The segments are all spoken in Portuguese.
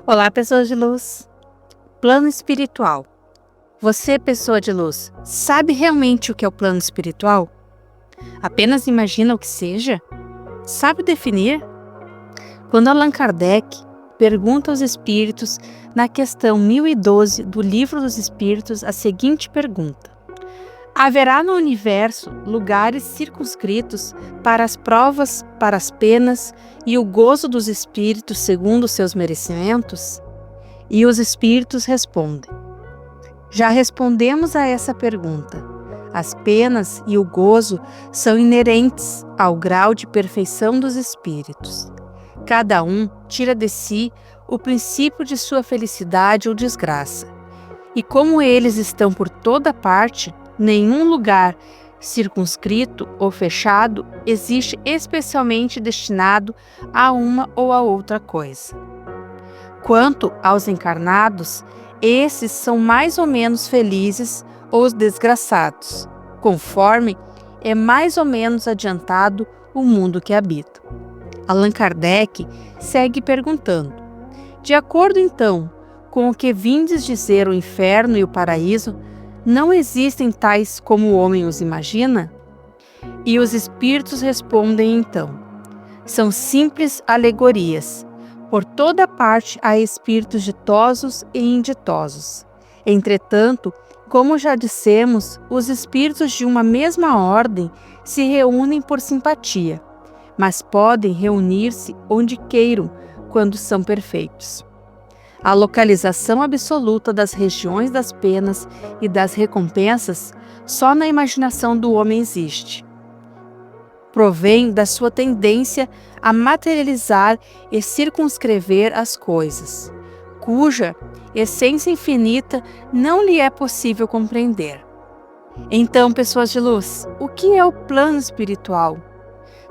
Olá, pessoas de luz. Plano espiritual. Você, pessoa de luz, sabe realmente o que é o plano espiritual? Apenas imagina o que seja? Sabe definir? Quando Allan Kardec pergunta aos espíritos, na questão 1012 do Livro dos Espíritos, a seguinte pergunta: haverá no universo lugares circunscritos para as provas, para as penas e o gozo dos espíritos segundo seus merecimentos? E os espíritos respondem: já respondemos a essa pergunta. As penas e o gozo são inerentes ao grau de perfeição dos espíritos. Cada um tira de si o princípio de sua felicidade ou desgraça. E como eles estão por toda parte, nenhum lugar circunscrito ou fechado existe especialmente destinado a uma ou a outra coisa. Quanto aos encarnados, esses são mais ou menos felizes ou desgraçados, conforme é mais ou menos adiantado o mundo que habitam. Allan Kardec segue perguntando: de acordo então com o que vindes dizer o inferno e o paraíso, não existem tais como o homem os imagina? E os espíritos respondem então: são simples alegorias. Por toda parte há espíritos ditosos e inditosos. Entretanto, como já dissemos, os espíritos de uma mesma ordem se reúnem por simpatia, mas podem reunir-se onde queiram quando são perfeitos. A localização absoluta das regiões das penas e das recompensas só na imaginação do homem existe. Provém da sua tendência a materializar e circunscrever as coisas, cuja essência infinita não lhe é possível compreender. Então, pessoas de luz, o que é o plano espiritual?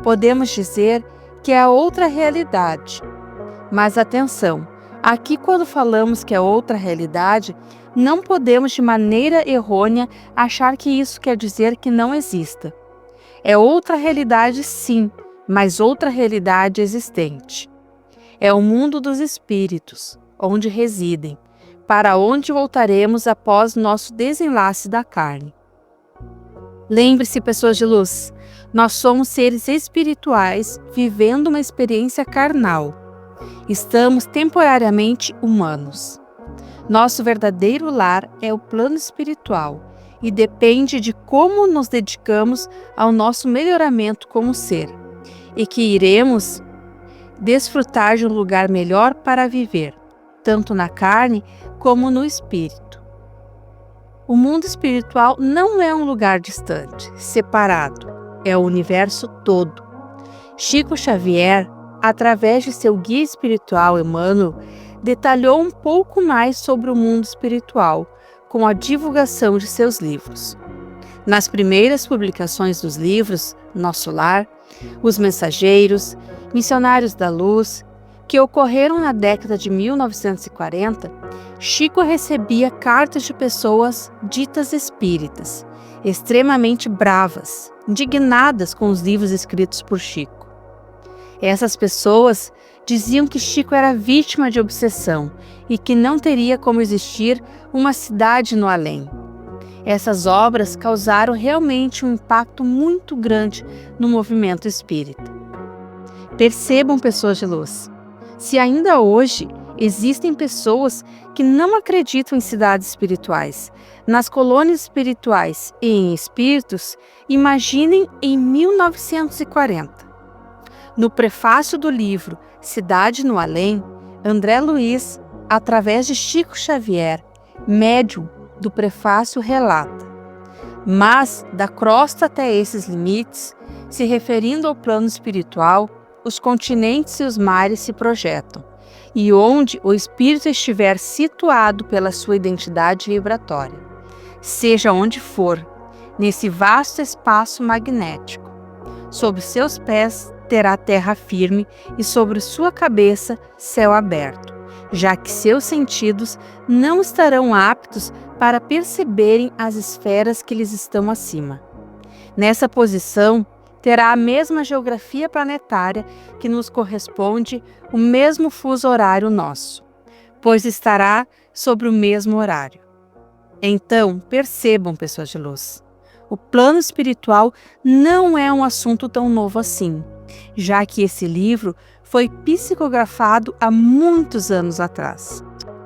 Podemos dizer que é a outra realidade. Mas atenção, aqui quando falamos que é outra realidade, não podemos de maneira errônea achar que isso quer dizer que não exista. É outra realidade, sim, mas outra realidade existente. É o mundo dos espíritos, onde residem, para onde voltaremos após nosso desenlace da carne. Lembre-se, pessoas de luz, nós somos seres espirituais vivendo uma experiência carnal. Estamos temporariamente humanos. Nosso verdadeiro lar é o plano espiritual e depende de como nos dedicamos ao nosso melhoramento como ser, e que iremos desfrutar de um lugar melhor para viver, tanto na carne como no espírito. O mundo espiritual não é um lugar distante, separado, é o universo todo. Chico Xavier, através de seu guia espiritual Emmanuel, detalhou um pouco mais sobre o mundo espiritual, com a divulgação de seus livros. Nas primeiras publicações dos livros Nosso Lar, Os Mensageiros, Missionários da Luz, que ocorreram na década de 1940, Chico recebia cartas de pessoas ditas espíritas, extremamente bravas, indignadas com os livros escritos por Chico. Essas pessoas diziam que Chico era vítima de obsessão e que não teria como existir uma cidade no além. Essas obras causaram realmente um impacto muito grande no movimento espírita. Percebam, pessoas de luz, se ainda hoje existem pessoas que não acreditam em cidades espirituais, nas colônias espirituais e em espíritos, imaginem em 1940. No prefácio do livro Cidade no Além, André Luiz, através de Chico Xavier, médium do prefácio, relata: mas da crosta até esses limites, se referindo ao plano espiritual, os continentes e os mares se projetam, e onde o espírito estiver situado pela sua identidade vibratória, seja onde for, nesse vasto espaço magnético, sob seus pés terá terra firme e sobre sua cabeça céu aberto, já que seus sentidos não estarão aptos para perceberem as esferas que lhes estão acima. Nessa posição, terá a mesma geografia planetária que nos corresponde, o mesmo fuso horário nosso. pois estará sobre o mesmo horário. Então, percebam, pessoas de luz, o plano espiritual não é um assunto tão novo assim, já que esse livro foi psicografado há muitos anos atrás.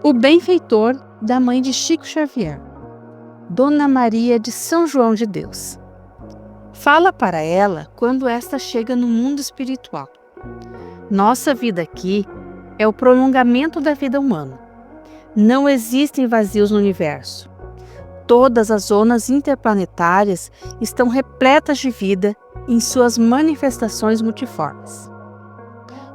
O benfeitor da mãe de Chico Xavier, Dona Maria de São João de Deus, fala para ela quando esta chega no mundo espiritual. Nossa vida aqui é o prolongamento da vida humana. Não existem vazios no universo. Todas as zonas interplanetárias estão repletas de vida em suas manifestações multiformes.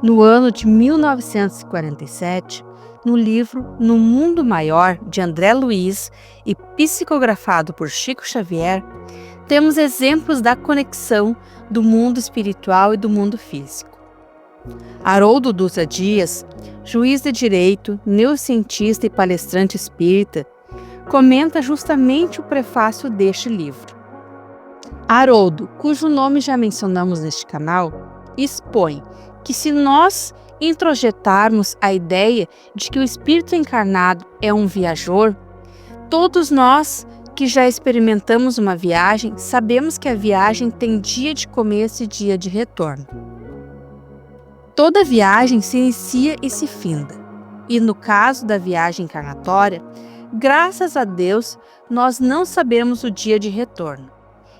No ano de 1947, no livro No Mundo Maior, de André Luiz e psicografado por Chico Xavier, temos exemplos da conexão do mundo espiritual e do mundo físico. Haroldo Dutra Dias, juiz de direito, neurocientista e palestrante espírita, comenta justamente o prefácio deste livro. Haroldo, cujo nome já mencionamos neste canal, expõe que se nós introjetarmos a ideia de que o espírito encarnado é um viajor, todos nós que já experimentamos uma viagem sabemos que a viagem tem dia de começo e dia de retorno. Toda viagem se inicia e se finda, e no caso da viagem encarnatória, graças a Deus, nós não sabemos o dia de retorno,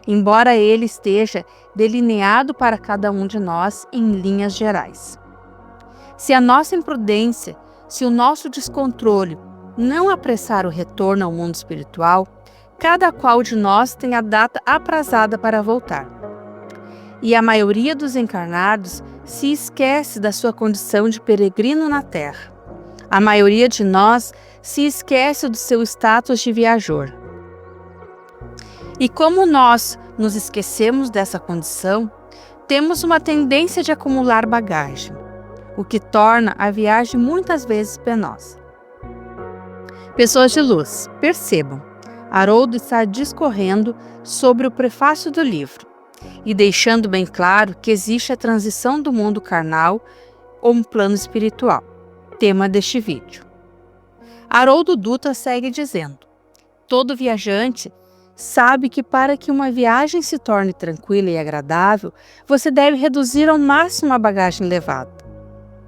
embora ele esteja delineado para cada um de nós em linhas gerais. Se a nossa imprudência, se o nosso descontrole não apressar o retorno ao mundo espiritual, cada qual de nós tem a data aprazada para voltar. E a maioria dos encarnados se esquece da sua condição de peregrino na Terra. A maioria de nós se esquece do seu status de viajor. E como nós nos esquecemos dessa condição, temos uma tendência de acumular bagagem, o que torna a viagem muitas vezes penosa. Pessoas de luz, percebam, Haroldo está discorrendo sobre o prefácio do livro e deixando bem claro que existe a transição do mundo carnal ou um plano espiritual, tema deste vídeo. Haroldo Dutra segue dizendo: todo viajante sabe que para que uma viagem se torne tranquila e agradável, você deve reduzir ao máximo a bagagem levada.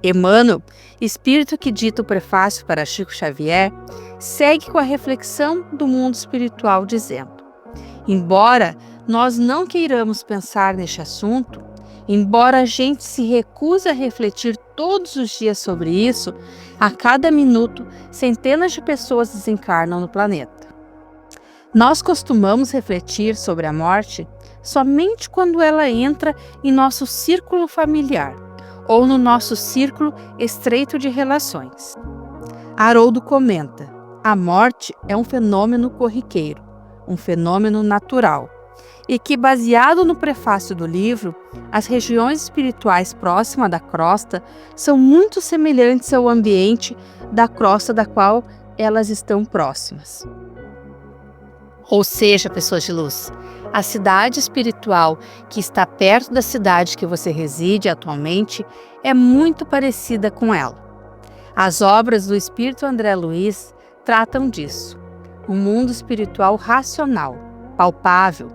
Emmanuel, espírito que dita o prefácio para Chico Xavier, segue com a reflexão do mundo espiritual dizendo: embora nós não queiramos pensar neste assunto, embora a gente se recuse a refletir todos os dias sobre isso, a cada minuto centenas de pessoas desencarnam no planeta. Nós costumamos refletir sobre a morte somente quando ela entra em nosso círculo familiar ou no nosso círculo estreito de relações. Haroldo comenta: a morte é um fenômeno corriqueiro, um fenômeno natural, e que, baseado no prefácio do livro, as regiões espirituais próximas da crosta são muito semelhantes ao ambiente da crosta da qual elas estão próximas. Ou seja, pessoas de luz, a cidade espiritual que está perto da cidade que você reside atualmente é muito parecida com ela. As obras do Espírito André Luiz tratam disso. Um mundo espiritual racional, palpável,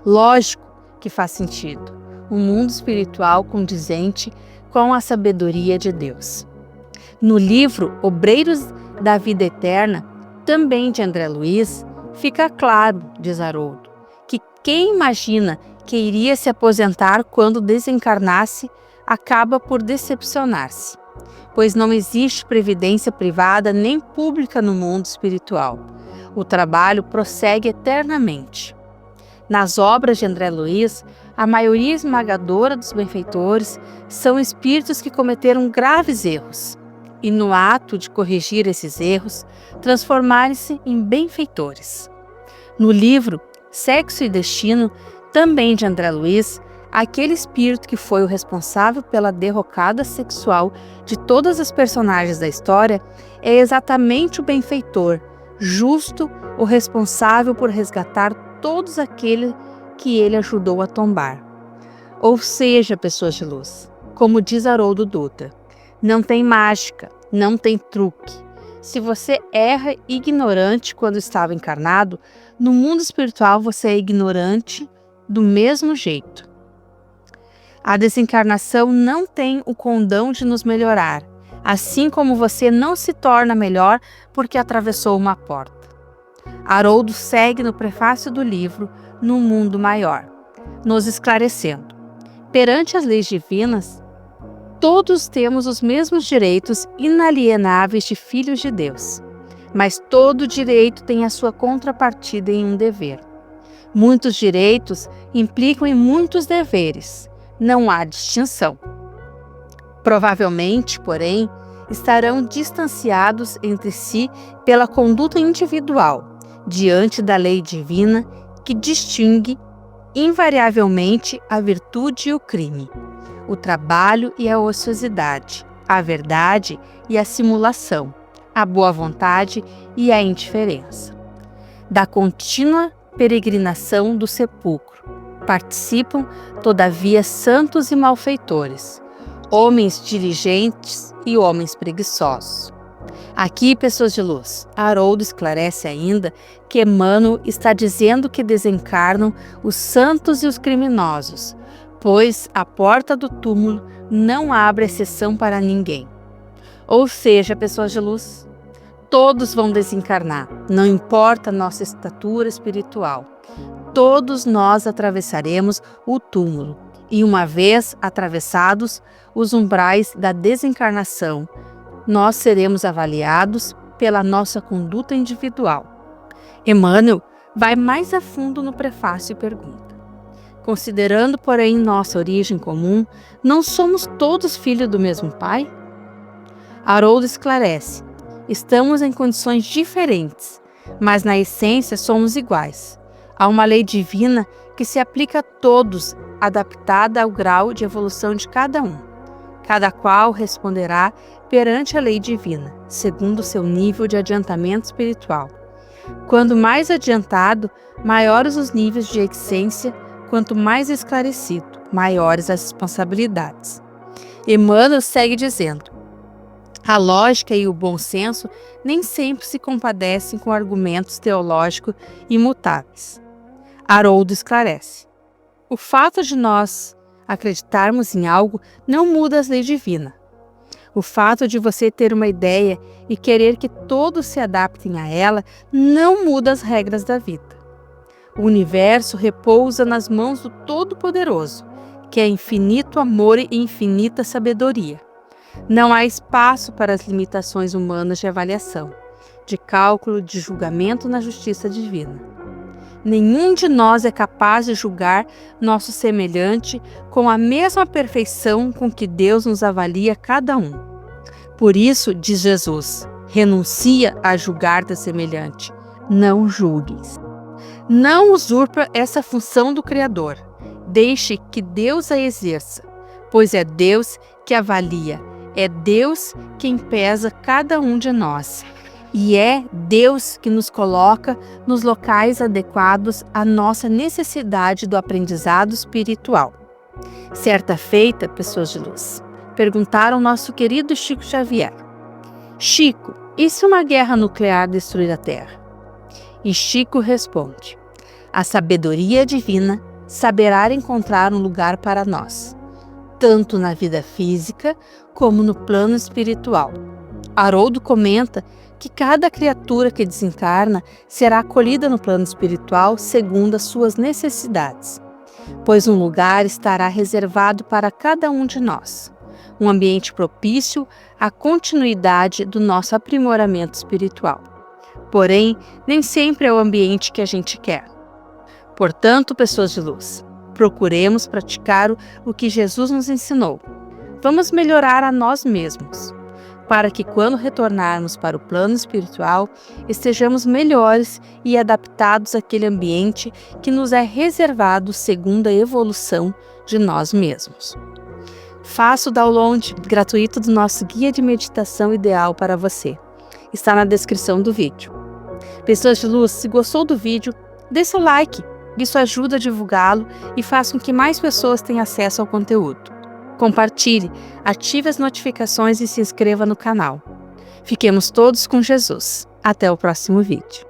lógico, que faz sentido. Um mundo espiritual condizente com a sabedoria de Deus. No livro Obreiros da Vida Eterna, também de André Luiz, fica claro, diz Haroldo, que quem imagina que iria se aposentar quando desencarnasse acaba por decepcionar-se, pois não existe previdência privada nem pública no mundo espiritual. O trabalho prossegue eternamente. Nas obras de André Luiz, a maioria esmagadora dos benfeitores são espíritos que cometeram graves erros e, no ato de corrigir esses erros, transformarem-se em benfeitores. No livro Sexo e Destino, também de André Luiz, aquele espírito que foi o responsável pela derrocada sexual de todas as personagens da história é exatamente o benfeitor, justo, o responsável por resgatar todos aqueles que ele ajudou a tombar. Ou seja, pessoas de luz, como diz Haroldo Dutra, não tem mágica, não tem truque. Se você erra ignorante quando estava encarnado, no mundo espiritual você é ignorante do mesmo jeito. A desencarnação não tem o condão de nos melhorar, assim como você não se torna melhor porque atravessou uma porta. Haroldo segue no prefácio do livro No Mundo Maior, nos esclarecendo. Perante as leis divinas, todos temos os mesmos direitos inalienáveis de filhos de Deus, mas todo direito tem a sua contrapartida em um dever. Muitos direitos implicam em muitos deveres, não há distinção. Provavelmente, porém, estarão distanciados entre si pela conduta individual, diante da lei divina que distingue invariavelmente a virtude e o crime, o trabalho e a ociosidade, a verdade e a simulação, a boa vontade e a indiferença. Da contínua peregrinação do sepulcro participam, todavia, santos e malfeitores, homens diligentes e homens preguiçosos. Aqui, pessoas de luz, Haroldo esclarece ainda que Emmanuel está dizendo que desencarnam os santos e os criminosos, pois a porta do túmulo não abre exceção para ninguém. Ou seja, pessoas de luz, todos vão desencarnar, não importa a nossa estatura espiritual. Todos nós atravessaremos o túmulo e, uma vez atravessados os umbrais da desencarnação, nós seremos avaliados pela nossa conduta individual. Emmanuel vai mais a fundo no prefácio e pergunta: considerando, porém, nossa origem comum, não somos todos filhos do mesmo Pai? Haroldo esclarece: estamos em condições diferentes, mas na essência somos iguais. Há uma lei divina que se aplica a todos, adaptada ao grau de evolução de cada um. Cada qual responderá perante a lei divina, segundo o seu nível de adiantamento espiritual. Quando mais adiantado, maiores os níveis de essência, quanto mais esclarecido, maiores as responsabilidades. Emmanuel segue dizendo: a lógica e o bom senso nem sempre se compadecem com argumentos teológicos imutáveis. Haroldo esclarece: o fato de nós acreditarmos em algo não muda as leis divinas. O fato de você ter uma ideia e querer que todos se adaptem a ela não muda as regras da vida. O universo repousa nas mãos do Todo-Poderoso, que é infinito amor e infinita sabedoria. Não há espaço para as limitações humanas de avaliação, de cálculo, de julgamento na justiça divina. Nenhum de nós é capaz de julgar nosso semelhante com a mesma perfeição com que Deus nos avalia cada um. Por isso, diz Jesus, renuncia a julgar teu semelhante, não julgues. Não usurpa essa função do Criador, deixe que Deus a exerça, pois é Deus que avalia, é Deus quem pesa cada um de nós. E é Deus que nos coloca nos locais adequados à nossa necessidade do aprendizado espiritual. Certa feita, pessoas de luz, perguntaram ao nosso querido Chico Xavier: Chico, e se uma guerra nuclear destruir a Terra? E Chico responde: a sabedoria divina saberá encontrar um lugar para nós, tanto na vida física como no plano espiritual. Haroldo comenta que cada criatura que desencarna será acolhida no plano espiritual segundo as suas necessidades, pois um lugar estará reservado para cada um de nós, um ambiente propício à continuidade do nosso aprimoramento espiritual. Porém, nem sempre é o ambiente que a gente quer. Portanto, pessoas de luz, procuremos praticar o que Jesus nos ensinou. Vamos melhorar a nós mesmos, para que quando retornarmos para o plano espiritual, estejamos melhores e adaptados àquele ambiente que nos é reservado segundo a evolução de nós mesmos. Faça o download gratuito do nosso guia de meditação ideal para você. Está na descrição do vídeo. Pessoas de luz, se gostou do vídeo, dê seu like. Isso ajuda a divulgá-lo e faz com que mais pessoas tenham acesso ao conteúdo. Compartilhe, ative as notificações e se inscreva no canal. Fiquemos todos com Jesus. Até o próximo vídeo.